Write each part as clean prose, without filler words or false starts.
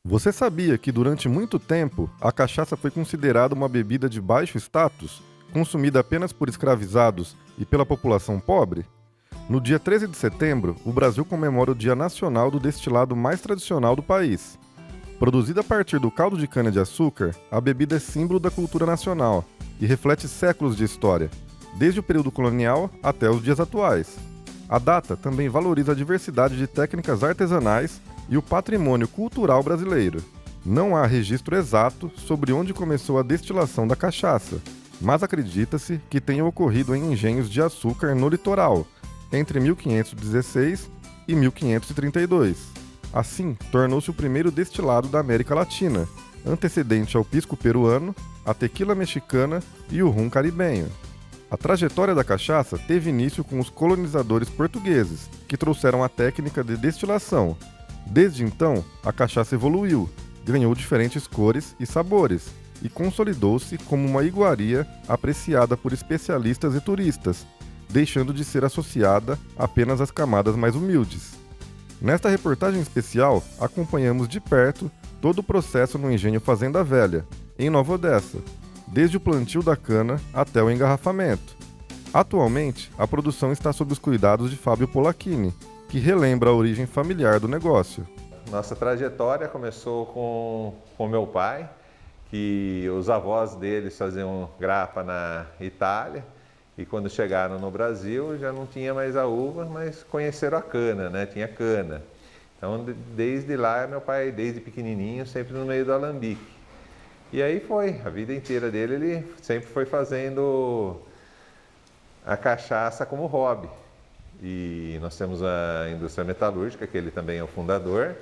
Você sabia que durante muito tempo a cachaça foi considerada uma bebida de baixo status, consumida apenas por escravizados e pela população pobre? No dia 13 de setembro, o Brasil comemora o Dia Nacional do destilado mais tradicional do país. Produzida a partir do caldo de cana-de-açúcar, a bebida é símbolo da cultura nacional e reflete séculos de história, desde o período colonial até os dias atuais. A data também valoriza a diversidade de técnicas artesanais e o patrimônio cultural brasileiro. Não há registro exato sobre onde começou a destilação da cachaça, mas acredita-se que tenha ocorrido em engenhos de açúcar no litoral, entre 1516 e 1532. Assim, tornou-se o primeiro destilado da América Latina, antecedente ao pisco peruano, a tequila mexicana e o rum caribenho. A trajetória da cachaça teve início com os colonizadores portugueses, que trouxeram a técnica de destilação. Desde então, a cachaça evoluiu, ganhou diferentes cores e sabores e consolidou-se como uma iguaria apreciada por especialistas e turistas, deixando de ser associada apenas às camadas mais humildes. Nesta reportagem especial, acompanhamos de perto todo o processo no engenho Fazenda Velha, em Nova Odessa, desde o plantio da cana até o engarrafamento. Atualmente, a produção está sob os cuidados de Fábio Polacchini, que relembra a origem familiar do negócio. Nossa trajetória começou com meu pai, que os avós deles faziam grapa na Itália, e quando chegaram no Brasil já não tinha mais a uva, mas conheceram a cana, né? Tinha cana. Então, desde lá, meu pai, desde pequenininho, sempre no meio do alambique. E aí foi, a vida inteira dele, ele sempre foi fazendo a cachaça como hobby. E nós temos a indústria metalúrgica, que ele também é o fundador.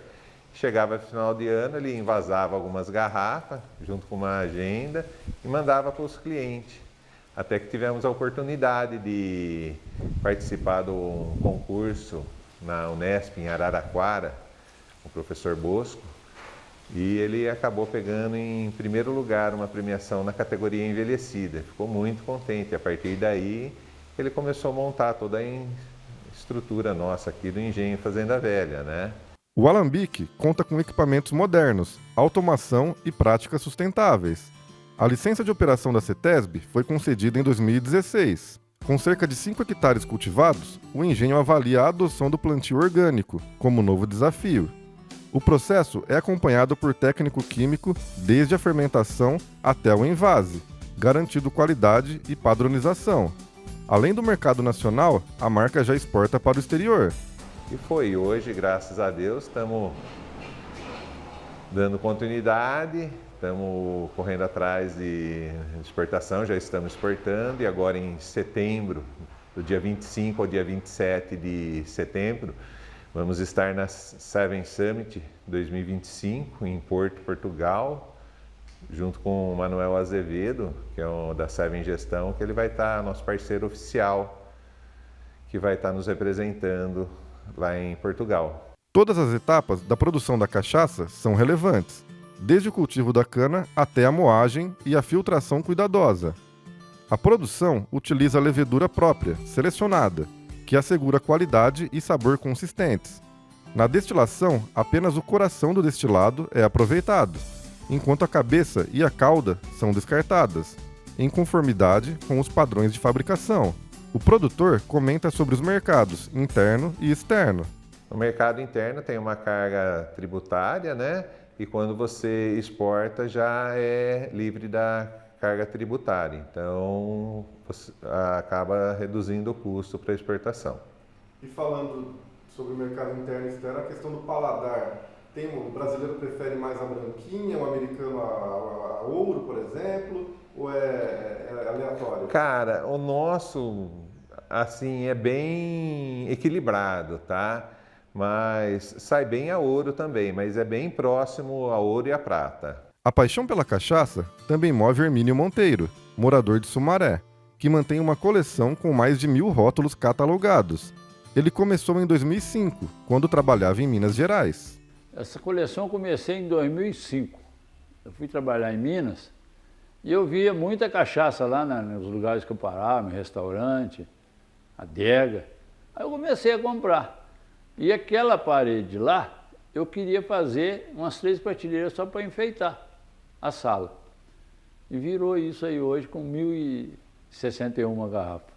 Chegava no final de ano, ele envasava algumas garrafas, junto com uma agenda, e mandava para os clientes. Até que tivemos a oportunidade de participar do concurso na Unesp, em Araraquara, com o professor Bosco, e ele acabou pegando em primeiro lugar uma premiação na categoria envelhecida. Ficou muito contente. A partir daí, ele começou a montar toda a estrutura nossa aqui do Engenho Fazenda Velha, né? O alambique conta com equipamentos modernos, automação e práticas sustentáveis. A licença de operação da CETESB foi concedida em 2016. Com cerca de 5 hectares cultivados, o engenho avalia a adoção do plantio orgânico como novo desafio. O processo é acompanhado por técnico químico desde a fermentação até o envase, garantindo qualidade e padronização. Além do mercado nacional, a marca já exporta para o exterior. E foi, hoje, graças a Deus, estamos dando continuidade, estamos correndo atrás de exportação, já estamos exportando, e agora em setembro, do dia 25 ao dia 27 de setembro, vamos estar na Seven Summit 2025, em Porto, Portugal, junto com o Manuel Azevedo, que é o da Seven Gestão, que ele vai estar, nosso parceiro oficial, que vai estar nos representando lá em Portugal. Todas as etapas da produção da cachaça são relevantes, desde o cultivo da cana até a moagem e a filtração cuidadosa. A produção utiliza a levedura própria, selecionada, que assegura qualidade e sabor consistentes. Na destilação, apenas o coração do destilado é aproveitado, enquanto a cabeça e a cauda são descartadas, em conformidade com os padrões de fabricação. O produtor comenta sobre os mercados interno e externo. No mercado interno tem uma carga tributária, né? E quando você exporta já é livre da carga tributária. Então, você acaba reduzindo o custo para a exportação. E falando sobre o mercado interno e externo, a questão do paladar. O brasileiro prefere mais a branquinha, o americano a ouro, por exemplo, ou é aleatório? Cara, o nosso, assim, é bem equilibrado, tá? Mas sai bem a ouro também, mas é bem próximo a ouro e a prata. A paixão pela cachaça também move Hermínio Monteiro, morador de Sumaré, que mantém uma coleção com mais de 1.000 rótulos catalogados. Ele começou em 2005, quando trabalhava em Minas Gerais. Essa coleção eu comecei em 2005. Eu fui trabalhar em Minas e eu via muita cachaça lá nos lugares que eu parava, no restaurante, adega. Aí eu comecei a comprar. E aquela parede lá eu queria fazer umas 3 prateleiras só para enfeitar a sala. E virou isso aí hoje com 1.061 garrafas.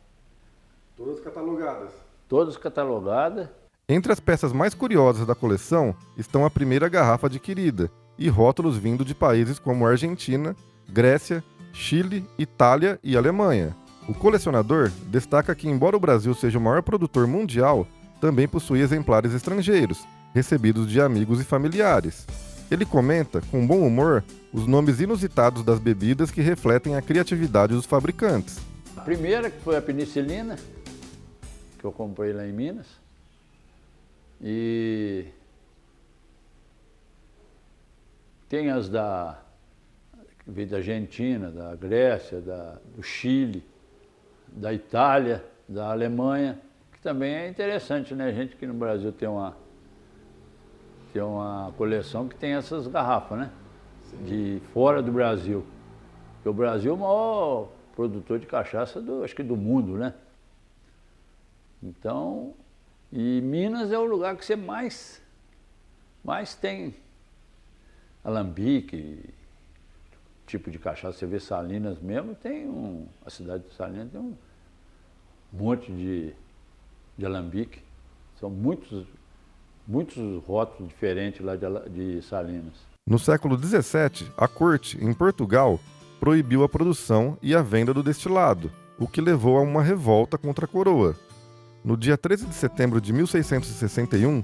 Todas catalogadas. Todas catalogadas. Entre as peças mais curiosas da coleção estão a primeira garrafa adquirida e rótulos vindo de países como Argentina, Grécia, Chile, Itália e Alemanha. O colecionador destaca que, embora o Brasil seja o maior produtor mundial, também possui exemplares estrangeiros, recebidos de amigos e familiares. Ele comenta, com bom humor, os nomes inusitados das bebidas que refletem a criatividade dos fabricantes. A primeira, que foi a penicilina, que eu comprei lá em Minas. E tem as que veio da Argentina, da Grécia, do Chile, da Itália, da Alemanha, que também é interessante, né? A gente aqui no Brasil tem uma coleção que tem essas garrafas, né? Sim. De fora do Brasil. Porque o Brasil é o maior produtor de cachaça acho que do mundo, né? Então, e Minas é o lugar que você mais tem alambique, tipo de cachaça. Você vê Salinas mesmo, a cidade de Salinas tem um monte de alambique. São muitos rótulos diferentes lá de Salinas. No século XVII, a corte, em Portugal, proibiu a produção e a venda do destilado, o que levou a uma revolta contra a coroa. No dia 13 de setembro de 1661,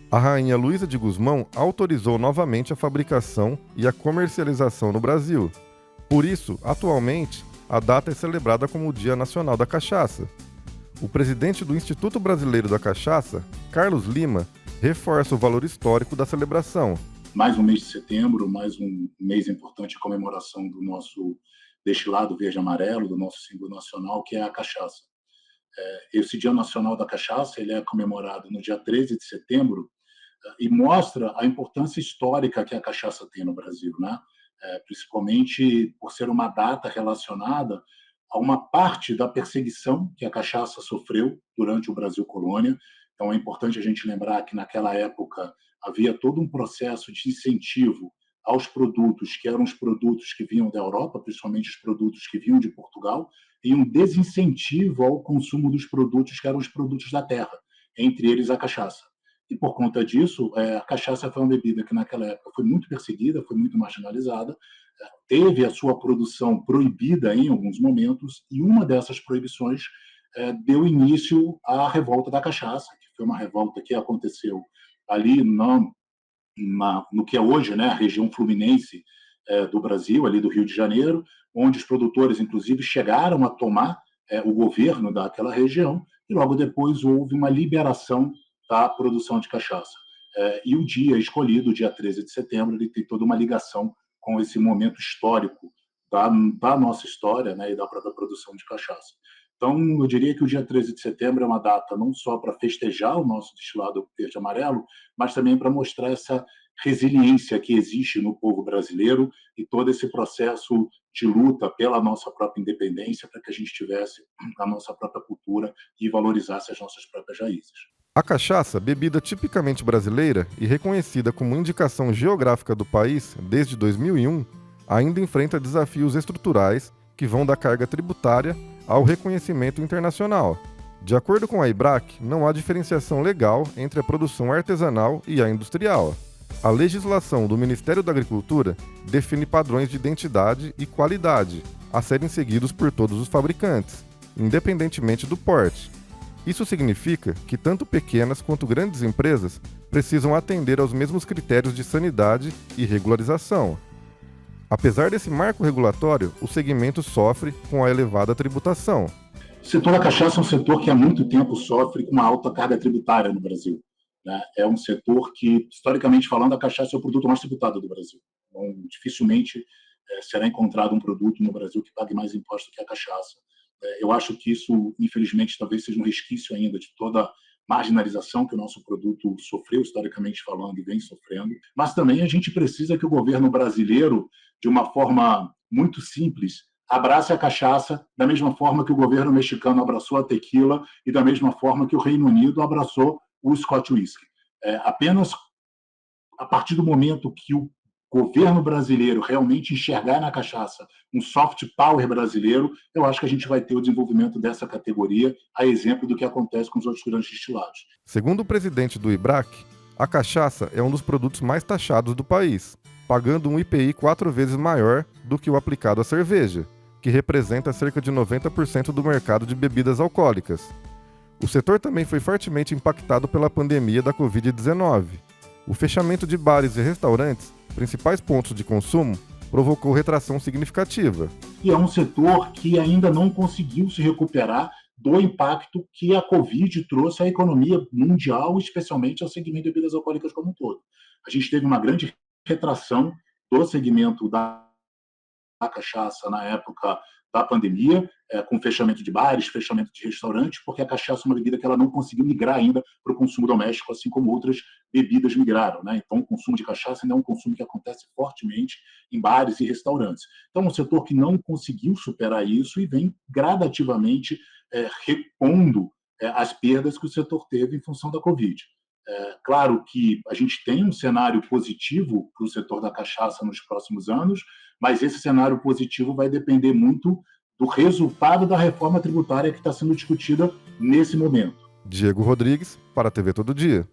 a rainha Luísa de Gusmão autorizou novamente a fabricação e a comercialização no Brasil. Por isso, atualmente, a data é celebrada como o Dia Nacional da Cachaça. O presidente do Instituto Brasileiro da Cachaça, Carlos Lima, reforça o valor histórico da celebração. Mais um mês de setembro, mais um mês importante de comemoração do nosso destilado verde-amarelo, do nosso símbolo nacional, que é a cachaça. Esse Dia Nacional da Cachaça ele é comemorado no dia 13 de setembro e mostra a importância histórica que a cachaça tem no Brasil, né? Principalmente por ser uma data relacionada a uma parte da perseguição que a cachaça sofreu durante o Brasil colônia. Então é importante a gente lembrar que naquela época havia todo um processo de incentivo aos produtos que eram os produtos que vinham da Europa, principalmente os produtos que vinham de Portugal, e um desincentivo ao consumo dos produtos que eram os produtos da terra, entre eles a cachaça. E por conta disso, a cachaça foi uma bebida que naquela época foi muito perseguida, foi muito marginalizada, teve a sua produção proibida em alguns momentos, e uma dessas proibições deu início à revolta da cachaça, que foi uma revolta que aconteceu ali no que é hoje, né, a região fluminense do Brasil, ali do Rio de Janeiro, onde os produtores, inclusive, chegaram a tomar o governo daquela região, e logo depois houve uma liberação da produção de cachaça. E o dia escolhido, o dia 13 de setembro, ele tem toda uma ligação com esse momento histórico da nossa história, né, e da própria produção de cachaça. Então, eu diria que o dia 13 de setembro é uma data não só para festejar o nosso destilado verde-amarelo, mas também para mostrar essa resiliência que existe no povo brasileiro e todo esse processo de luta pela nossa própria independência, para que a gente tivesse a nossa própria cultura e valorizasse as nossas próprias raízes. A cachaça, bebida tipicamente brasileira e reconhecida como indicação geográfica do país desde 2001, ainda enfrenta desafios estruturais que vão da carga tributária ao reconhecimento internacional. De acordo com a IBRAC, não há diferenciação legal entre a produção artesanal e a industrial. A legislação do Ministério da Agricultura define padrões de identidade e qualidade a serem seguidos por todos os fabricantes, independentemente do porte. Isso significa que tanto pequenas quanto grandes empresas precisam atender aos mesmos critérios de sanidade e regularização. Apesar desse marco regulatório, o segmento sofre com a elevada tributação. O setor da cachaça é um setor que há muito tempo sofre com uma alta carga tributária no Brasil, né? É um setor que, historicamente falando, a cachaça é o produto mais tributado do Brasil. Então, dificilmente será encontrado um produto no Brasil que pague mais imposto que a cachaça. Eu acho que isso, infelizmente, talvez seja um resquício ainda de toda a marginalização que o nosso produto sofreu, historicamente falando, e vem sofrendo. Mas também a gente precisa que o governo brasileiro, de uma forma muito simples, abrace a cachaça da mesma forma que o governo mexicano abraçou a tequila e da mesma forma que o Reino Unido abraçou o Scotch Whisky. Apenas a partir do momento que o governo brasileiro realmente enxergar na cachaça um soft power brasileiro, eu acho que a gente vai ter o desenvolvimento dessa categoria, a exemplo do que acontece com os outros grandes destilados. Segundo o presidente do IBRAC, a cachaça é um dos produtos mais taxados do país, pagando um IPI 4 vezes maior do que o aplicado à cerveja, que representa cerca de 90% do mercado de bebidas alcoólicas. O setor também foi fortemente impactado pela pandemia da Covid-19. O fechamento de bares e restaurantes, principais pontos de consumo, provocou retração significativa. E é um setor que ainda não conseguiu se recuperar do impacto que a Covid trouxe à economia mundial, especialmente ao segmento de bebidas alcoólicas como um todo. A gente teve uma grande retração do segmento da cachaça na época da pandemia, com fechamento de bares, fechamento de restaurantes, porque a cachaça é uma bebida que ela não conseguiu migrar ainda para o consumo doméstico, assim como outras bebidas migraram, né? Então, o consumo de cachaça ainda é um consumo que acontece fortemente em bares e restaurantes. Então, é um setor que não conseguiu superar isso e vem gradativamente repondo as perdas que o setor teve em função da Covid. Claro que a gente tem um cenário positivo para o setor da cachaça nos próximos anos, mas esse cenário positivo vai depender muito do resultado da reforma tributária que está sendo discutida nesse momento. Diego Rodrigues, para a TV Todo Dia.